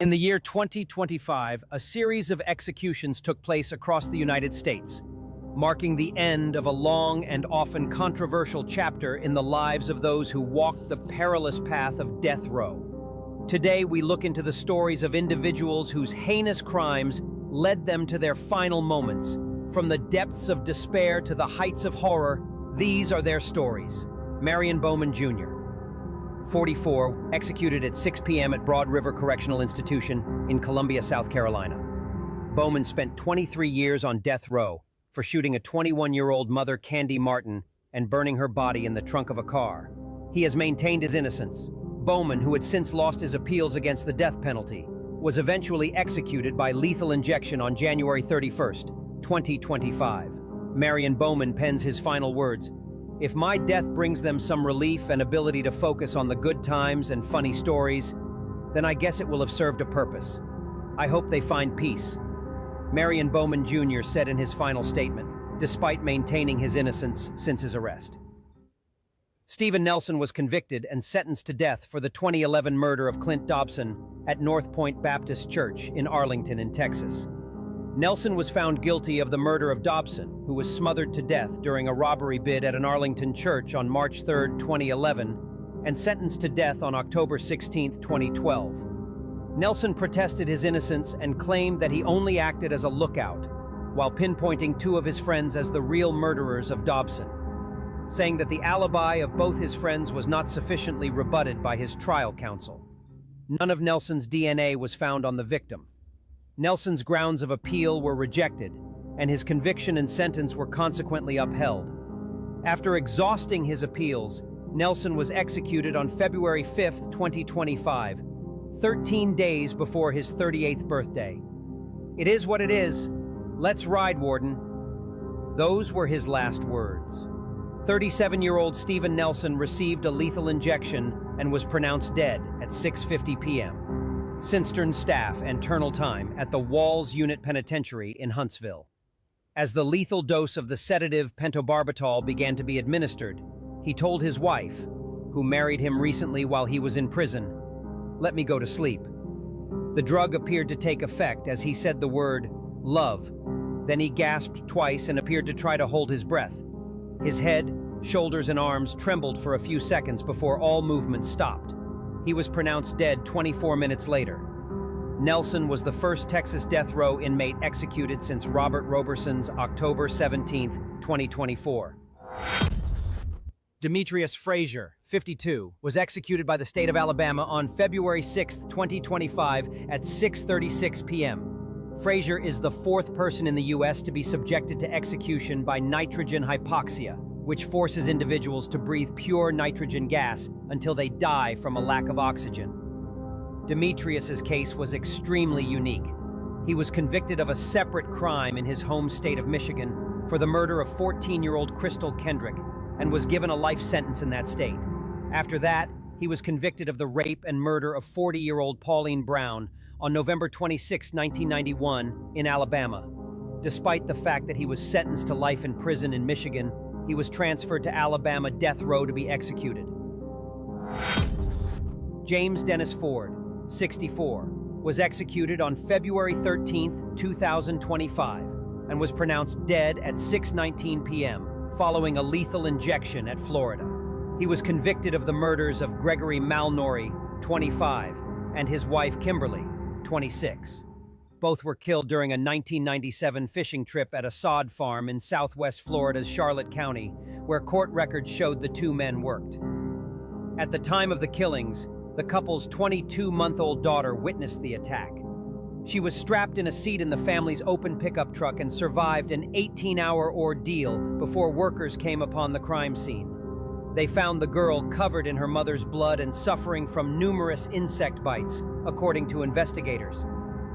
In the year 2025, a series of executions took place across the United States, marking the end of a long and often controversial chapter in the lives of those who walked the perilous path of death row. Today, we look into the stories of individuals whose heinous crimes led them to their final moments. From the depths of despair to the heights of horror, these are their stories. Marion Bowman Jr., 44, executed at 6 p.m. at Broad River Correctional Institution in Columbia, South Carolina. Bowman spent 23 years on death row for shooting a 21-year-old mother, Candy Martin, and burning her body in the trunk of a car. He has maintained his innocence. Bowman, who had since lost his appeals against the death penalty, was eventually executed by lethal injection on January 31st, 2025. Marion Bowman pens his final words: "If my death brings them some relief and ability to focus on the good times and funny stories, then I guess it will have served a purpose. I hope they find peace," Marion Bowman Jr. said in his final statement, despite maintaining his innocence since his arrest. Steven Nelson was convicted and sentenced to death for the 2011 murder of Clint Dobson at North Point Baptist Church in Arlington, in Texas. Nelson was found guilty of the murder of Dobson, who was smothered to death during a robbery bid at an Arlington church on March 3, 2011, and sentenced to death on October 16, 2012. Nelson protested his innocence and claimed that he only acted as a lookout, while pinpointing two of his friends as the real murderers of Dobson, saying that the alibi of both his friends was not sufficiently rebutted by his trial counsel. None of Nelson's DNA was found on the victim. Nelson's grounds of appeal were rejected, and his conviction and sentence were consequently upheld. After exhausting his appeals, Nelson was executed on February 5, 2025, 13 days before his 38th birthday. "It is what it is. Let's ride, Warden." Those were his last words. 37-year-old Steven Nelson received a lethal injection and was pronounced dead at 6:50 p.m. Cistern staff and Internal Time at the Walls Unit Penitentiary in Huntsville. As the lethal dose of the sedative pentobarbital began to be administered, he told his wife, who married him recently while he was in prison, "Let me go to sleep." The drug appeared to take effect as he said the word, "love." Then he gasped twice and appeared to try to hold his breath. His head, shoulders, and arms trembled for a few seconds before all movement stopped. He was pronounced dead 24 minutes later. Nelson was the first Texas death row inmate executed since Robert Roberson's October 17, 2024. Demetrius Frazier, 52, was executed by the state of Alabama on February 6, 2025 at 6:36 p.m. Frazier is the fourth person in the U.S. to be subjected to execution by nitrogen hypoxia, which forces individuals to breathe pure nitrogen gas until they die from a lack of oxygen. Demetrius's case was extremely unique. He was convicted of a separate crime in his home state of Michigan for the murder of 14-year-old Crystal Kendrick and was given a life sentence in that state. After that, he was convicted of the rape and murder of 40-year-old Pauline Brown on November 26, 1991, in Alabama. Despite the fact that he was sentenced to life in prison in Michigan, he was transferred to Alabama death row to be executed. James Dennis Ford, 64, was executed on February 13, 2025, and was pronounced dead at 6:19 p.m. following a lethal injection at Florida. He was convicted of the murders of Gregory Malnory, 25, and his wife Kimberly, 26. Both were killed during a 1997 fishing trip at a sod farm in southwest Florida's Charlotte County, where court records showed the two men worked. At the time of the killings, the couple's 22-month-old daughter witnessed the attack. She was strapped in a seat in the family's open pickup truck and survived an 18-hour ordeal before workers came upon the crime scene. They found the girl covered in her mother's blood and suffering from numerous insect bites, according to investigators.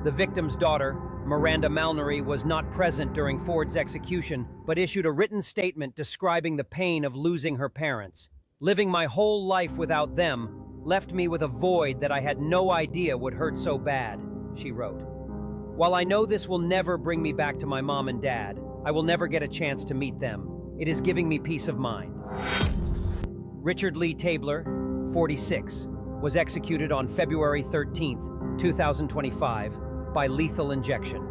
The victim's daughter, Miranda Malnory, was not present during Ford's execution, but issued a written statement describing the pain of losing her parents. "Living my whole life without them left me with a void that I had no idea would hurt so bad," she wrote. "While I know this will never bring me back to my mom and dad, I will never get a chance to meet them. It is giving me peace of mind." Richard Lee Tabler, 46, was executed on February 13, 2025, by lethal injection.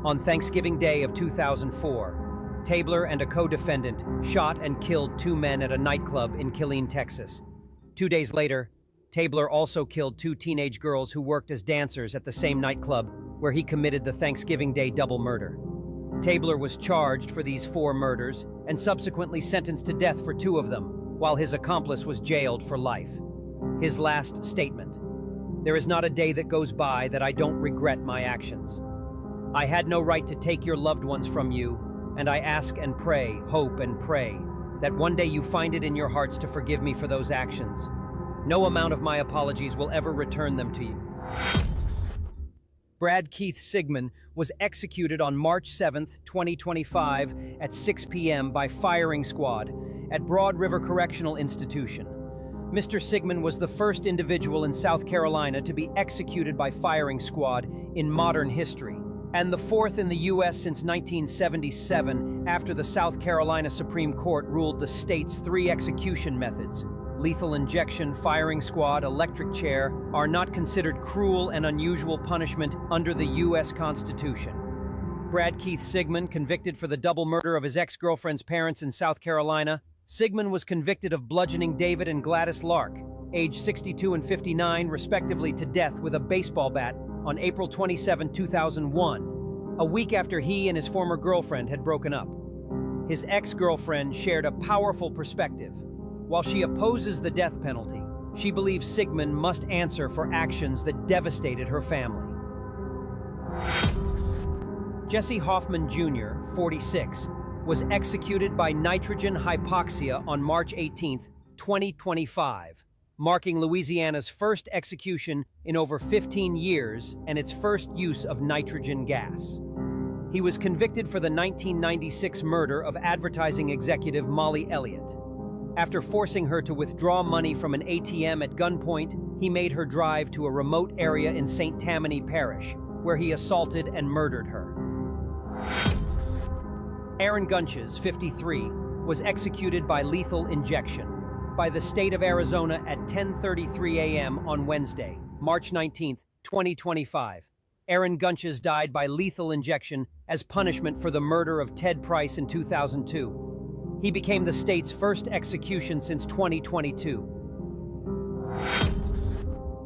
On Thanksgiving Day of 2004, Tabler and a co-defendant shot and killed 2 men at a nightclub in Killeen, Texas. 2 days later, Tabler also killed 2 teenage girls who worked as dancers at the same nightclub where he committed the Thanksgiving Day double murder. Tabler was charged for these 4 murders and subsequently sentenced to death for 2 of them, while his accomplice was jailed for life. His last statement: "There is not a day that goes by that I don't regret my actions. I had no right to take your loved ones from you, and I ask and pray, hope and pray, that one day you find it in your hearts to forgive me for those actions. No amount of my apologies will ever return them to you." Brad Keith Sigmund was executed on March 7, 2025 at 6 p.m. by firing squad at Broad River Correctional Institution. Mr. Sigmund was the first individual in South Carolina to be executed by firing squad in modern history, and the 4th in the U.S. since 1977 after the South Carolina Supreme Court ruled the state's 3 execution methods, lethal injection, firing squad, electric chair, are not considered cruel and unusual punishment under the U.S. Constitution. Brad Keith Sigmund, convicted for the double murder of his ex-girlfriend's parents in South Carolina. Sigmund was convicted of bludgeoning David and Gladys Lark, aged 62 and 59, respectively, to death with a baseball bat on April 27, 2001, a week after he and his former girlfriend had broken up. His ex-girlfriend shared a powerful perspective. While she opposes the death penalty, she believes Sigmund must answer for actions that devastated her family. Jesse Hoffman Jr., 46, was executed by nitrogen hypoxia on March 18, 2025, marking Louisiana's first execution in over 15 years and its first use of nitrogen gas. He was convicted for the 1996 murder of advertising executive Molly Elliott. After forcing her to withdraw money from an ATM at gunpoint, he made her drive to a remote area in St. Tammany Parish, where he assaulted and murdered her. Aaron Gunches, 53, was executed by lethal injection by the state of Arizona at 10:33 a.m. on Wednesday, March 19, 2025. Aaron Gunches died by lethal injection as punishment for the murder of Ted Price in 2002. He became the state's first execution since 2022.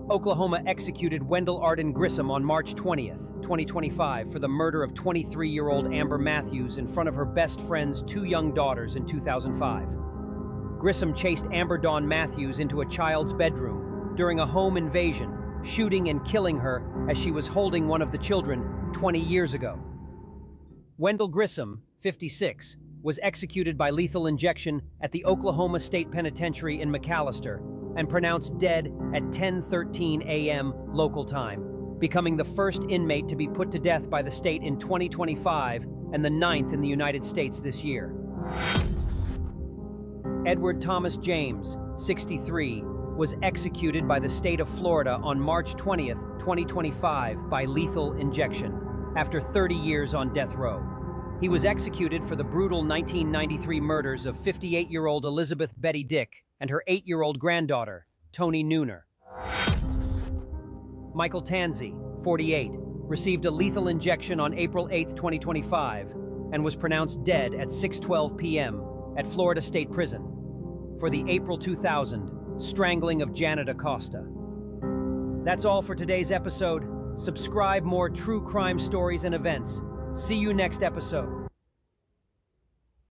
Oklahoma executed Wendell Arden Grissom on March 20th, 2025 for the murder of 23-year-old Amber Matthews in front of her best friend's 2 young daughters in 2005. Grissom chased Amber Dawn Matthews into a child's bedroom during a home invasion, shooting and killing her as she was holding one of the children 20 years ago. Wendell Grissom, 56, was executed by lethal injection at the Oklahoma State Penitentiary in McAllister and pronounced dead at 10:13 a.m. local time, becoming the first inmate to be put to death by the state in 2025 and the 9th in the United States this year. Edward Thomas James, 63, was executed by the state of Florida on March 20th, 2025 by lethal injection after 30 years on death row. He was executed for the brutal 1993 murders of 58-year-old Elizabeth Betty Dick and her 8-year-old granddaughter, Toni Nooner. Michael Tansey, 48, received a lethal injection on April 8, 2025, and was pronounced dead at 6:12 p.m. at Florida State Prison for the April 2000 strangling of Janet Acosta. That's all for today's episode. Subscribe more true crime stories and events. See you next episode.